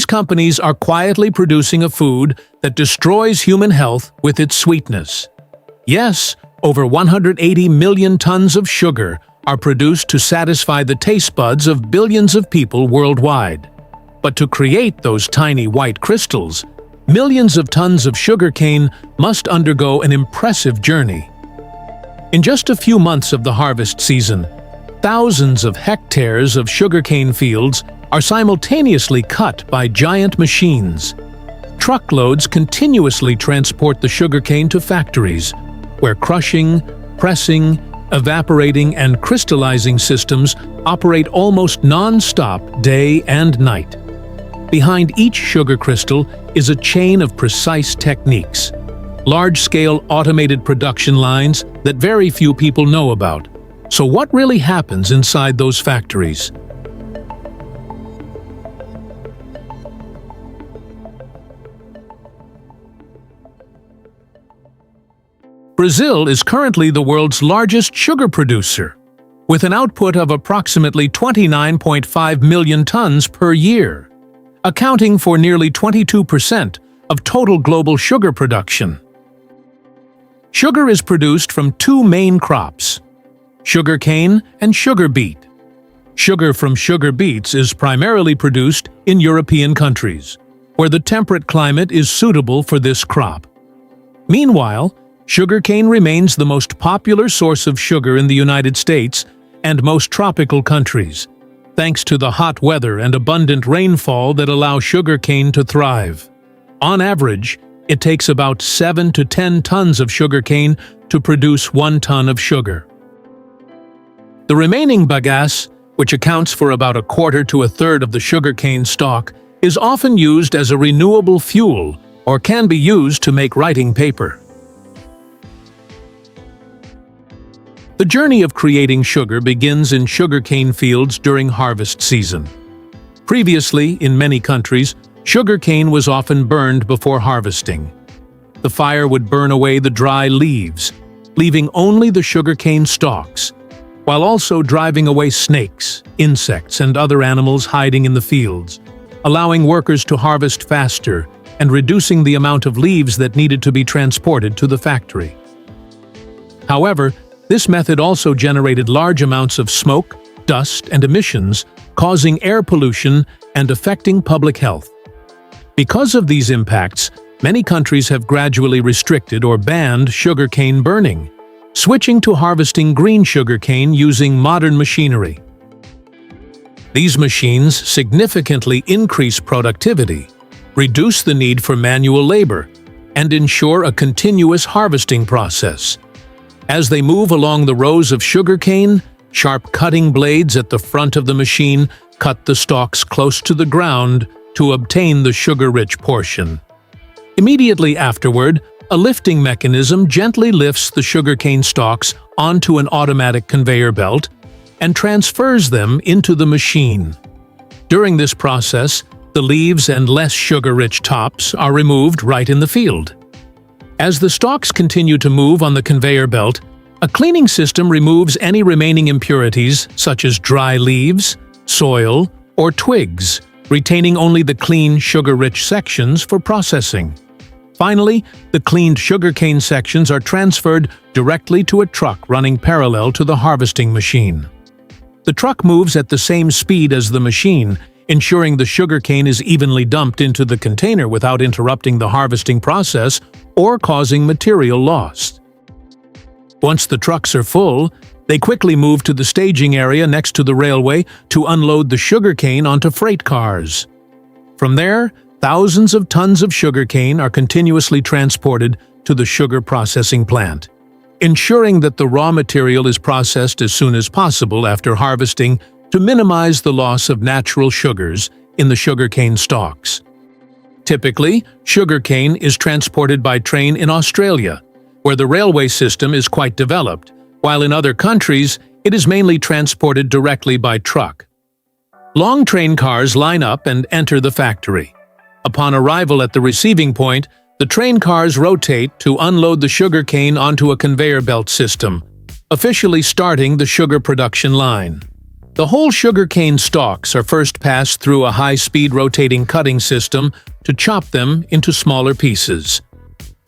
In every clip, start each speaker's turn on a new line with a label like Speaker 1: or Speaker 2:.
Speaker 1: companies are quietly producing a food that destroys human health with its sweetness. Yes, over 180 million tons of sugar are produced to satisfy the taste buds of billions of people worldwide. But to create those tiny white crystals, millions of tons of sugarcane must undergo an impressive journey. In just a few months of the harvest season, thousands of hectares of sugarcane fields are simultaneously cut by giant machines. Truckloads continuously transport the sugarcane to factories, where crushing, pressing, evaporating, and crystallizing systems operate almost non-stop day and night. Behind each sugar crystal is a chain of precise techniques, large-scale automated production lines that very few people know about. So what really happens inside those factories? Brazil is currently the world's largest sugar producer, with an output of approximately 29.5 million tons per year, accounting for nearly 22% of total global sugar production. Sugar is produced from two main crops: sugarcane and sugar beet. Sugar from sugar beets is primarily produced in European countries, where the temperate climate is suitable for this crop. Meanwhile, sugarcane remains the most popular source of sugar in the United States and most tropical countries, thanks to the hot weather and abundant rainfall that allow sugarcane to thrive. On average, it takes about 7 to 10 tons of sugarcane to produce 1 ton of sugar. The remaining bagasse, which accounts for about a quarter to a third of the sugarcane stalk, is often used as a renewable fuel or can be used to make writing paper. The journey of creating sugar begins in sugarcane fields during harvest season. Previously, in many countries, sugarcane was often burned before harvesting. The fire would burn away the dry leaves, leaving only the sugarcane stalks, while also driving away snakes, insects, and other animals hiding in the fields, allowing workers to harvest faster and reducing the amount of leaves that needed to be transported to the factory. However, this method also generated large amounts of smoke, dust, and emissions, causing air pollution and affecting public health. Because of these impacts, many countries have gradually restricted or banned sugarcane burning, switching to harvesting green sugarcane using modern machinery. These machines significantly increase productivity, reduce the need for manual labor, and ensure a continuous harvesting process. As they move along the rows of sugarcane, sharp cutting blades at the front of the machine cut the stalks close to the ground to obtain the sugar-rich portion. Immediately afterward, a lifting mechanism gently lifts the sugarcane stalks onto an automatic conveyor belt and transfers them into the machine. During this process, the leaves and less sugar-rich tops are removed right in the field. As the stalks continue to move on the conveyor belt, a cleaning system removes any remaining impurities such as dry leaves, soil, or twigs, retaining only the clean, sugar-rich sections for processing. Finally, the cleaned sugarcane sections are transferred directly to a truck running parallel to the harvesting machine. The truck moves at the same speed as the machine, ensuring the sugarcane is evenly dumped into the container without interrupting the harvesting process or causing material loss. Once the trucks are full, they quickly move to the staging area next to the railway to unload the sugarcane onto freight cars. From there, thousands of tons of sugarcane are continuously transported to the sugar processing plant, ensuring that the raw material is processed as soon as possible after harvesting to minimize the loss of natural sugars in the sugarcane stalks. Typically, sugarcane is transported by train in Australia, where the railway system is quite developed, while in other countries, it is mainly transported directly by truck. Long train cars line up and enter the factory. Upon arrival at the receiving point, the train cars rotate to unload the sugarcane onto a conveyor belt system, officially starting the sugar production line. The whole sugarcane stalks are first passed through a high-speed rotating cutting system to chop them into smaller pieces.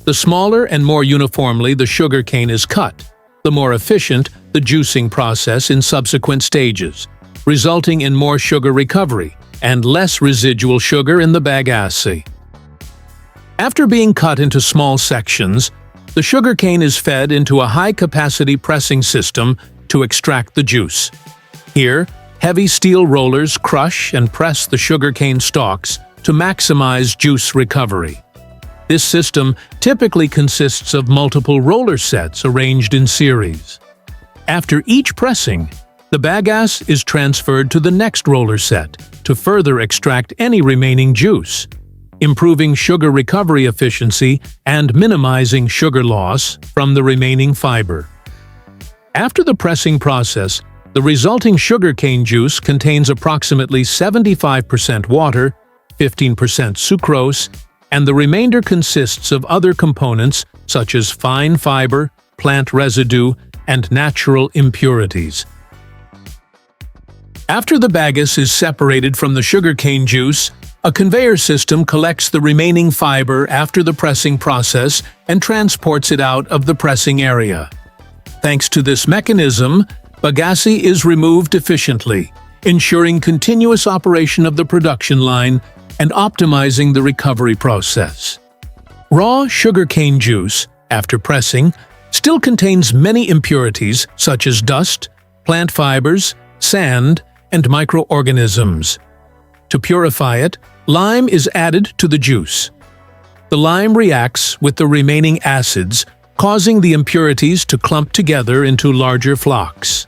Speaker 1: The smaller and more uniformly the sugarcane is cut, the more efficient the juicing process in subsequent stages, resulting in more sugar recovery and less residual sugar in the bagasse. After being cut into small sections, the sugarcane is fed into a high-capacity pressing system to extract the juice. Here, heavy steel rollers crush and press the sugarcane stalks to maximize juice recovery. This system typically consists of multiple roller sets arranged in series. After each pressing, the bagasse is transferred to the next roller set to further extract any remaining juice, improving sugar recovery efficiency and minimizing sugar loss from the remaining fiber. After the pressing process, the resulting sugarcane juice contains approximately 75% water, 15% sucrose, and the remainder consists of other components such as fine fiber, plant residue, and natural impurities. After the bagasse is separated from the sugarcane juice, a conveyor system collects the remaining fiber after the pressing process and transports it out of the pressing area. Thanks to this mechanism, bagasse is removed efficiently, ensuring continuous operation of the production line and optimizing the recovery process. Raw sugarcane juice, after pressing, still contains many impurities such as dust, plant fibers, sand, and microorganisms. To purify it, lime is added to the juice. The lime reacts with the remaining acids, causing the impurities to clump together into larger flocks.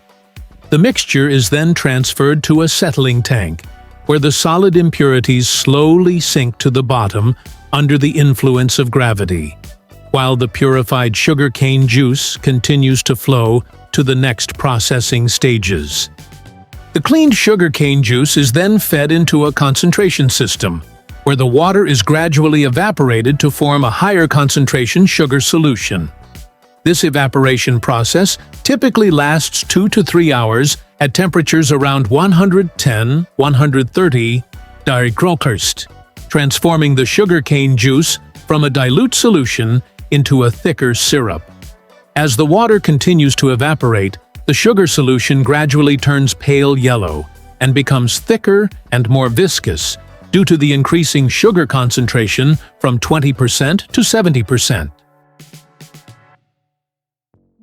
Speaker 1: The mixture is then transferred to a settling tank, where the solid impurities slowly sink to the bottom under the influence of gravity, while the purified sugarcane juice continues to flow to the next processing stages. The cleaned sugarcane juice is then fed into a concentration system, where the water is gradually evaporated to form a higher concentration sugar solution. This evaporation process typically lasts 2 to 3 hours at temperatures around 110–130 °C, transforming the sugarcane juice from a dilute solution into a thicker syrup. As the water continues to evaporate, the sugar solution gradually turns pale yellow and becomes thicker and more viscous due to the increasing sugar concentration from 20% to 70%.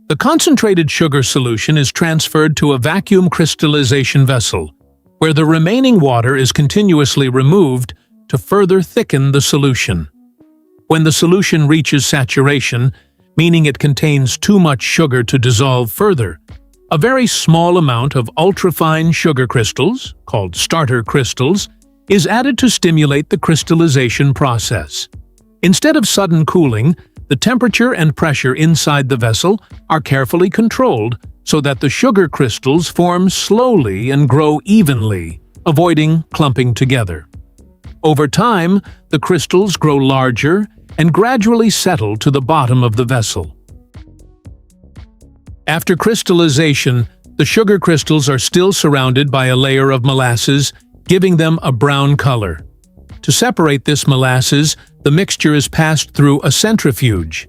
Speaker 1: The concentrated sugar solution is transferred to a vacuum crystallization vessel, where the remaining water is continuously removed to further thicken the solution. When the solution reaches saturation, meaning it contains too much sugar to dissolve further, a very small amount of ultrafine sugar crystals, called starter crystals, is added to stimulate the crystallization process. Instead of sudden cooling, the temperature and pressure inside the vessel are carefully controlled so that the sugar crystals form slowly and grow evenly, avoiding clumping together. Over time, the crystals grow larger and gradually settle to the bottom of the vessel. After crystallization, the sugar crystals are still surrounded by a layer of molasses, giving them a brown color. To separate this molasses, the mixture is passed through a centrifuge.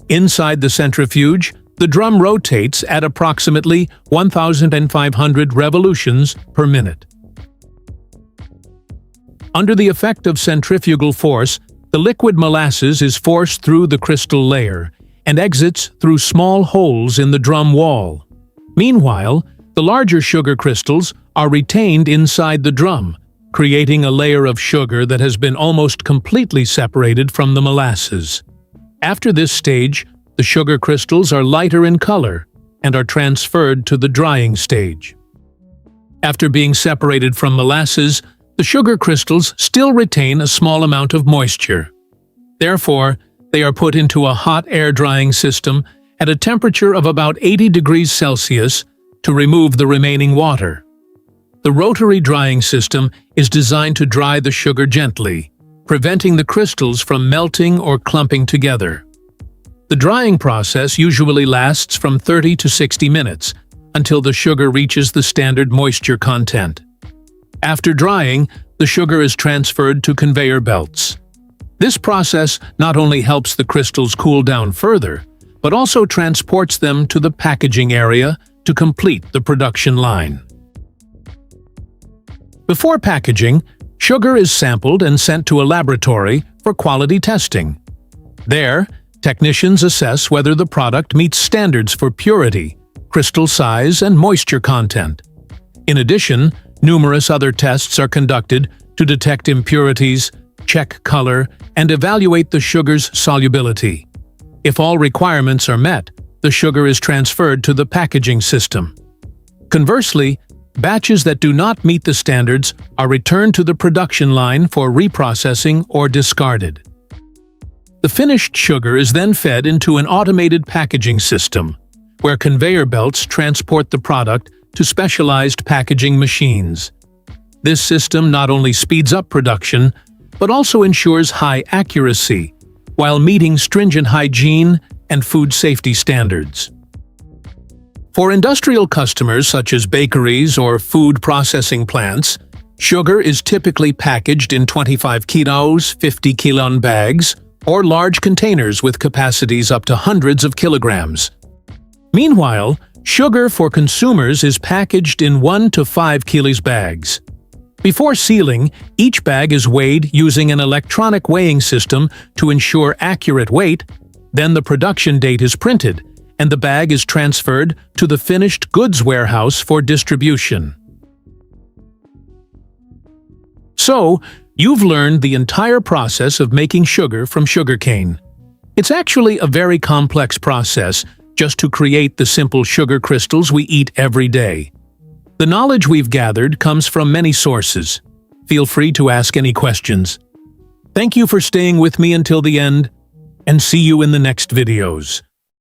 Speaker 1: Inside the centrifuge, the drum rotates at approximately 1,500 revolutions per minute. Under the effect of centrifugal force, the liquid molasses is forced through the crystal layer and exits through small holes in the drum wall. Meanwhile, the larger sugar crystals are retained inside the drum, creating a layer of sugar that has been almost completely separated from the molasses. After this stage, the sugar crystals are lighter in color and are transferred to the drying stage. After being separated from molasses, the sugar crystals still retain a small amount of moisture. Therefore, they are put into a hot air drying system at a temperature of about 80 degrees Celsius to remove the remaining water. The rotary drying system is designed to dry the sugar gently, preventing the crystals from melting or clumping together. The drying process usually lasts from 30 to 60 minutes, until the sugar reaches the standard moisture content. After drying, the sugar is transferred to conveyor belts. This process not only helps the crystals cool down further, but also transports them to the packaging area to complete the production line. Before packaging, sugar is sampled and sent to a laboratory for quality testing. There, technicians assess whether the product meets standards for purity, crystal size, and moisture content. In addition, numerous other tests are conducted to detect impurities, check color, and evaluate the sugar's solubility. If all requirements are met, the sugar is transferred to the packaging system. Conversely, batches that do not meet the standards are returned to the production line for reprocessing or discarded. The finished sugar is then fed into an automated packaging system, where conveyor belts transport the product to specialized packaging machines. This system not only speeds up production, but also ensures high accuracy, while meeting stringent hygiene and food safety standards. For industrial customers such as bakeries or food processing plants, sugar is typically packaged in 25 kilos, 50 kilon bags, or large containers with capacities up to hundreds of kilograms. Meanwhile, sugar for consumers is packaged in 1 to 5 kilos bags. Before sealing, each bag is weighed using an electronic weighing system to ensure accurate weight. Then the production date is printed, and the bag is transferred to the finished goods warehouse for distribution. So, you've learned the entire process of making sugar from sugarcane. It's actually a very complex process just to create the simple sugar crystals we eat every day. The knowledge we've gathered comes from many sources. Feel free to ask any questions. Thank you for staying with me until the end, and see you in the next videos.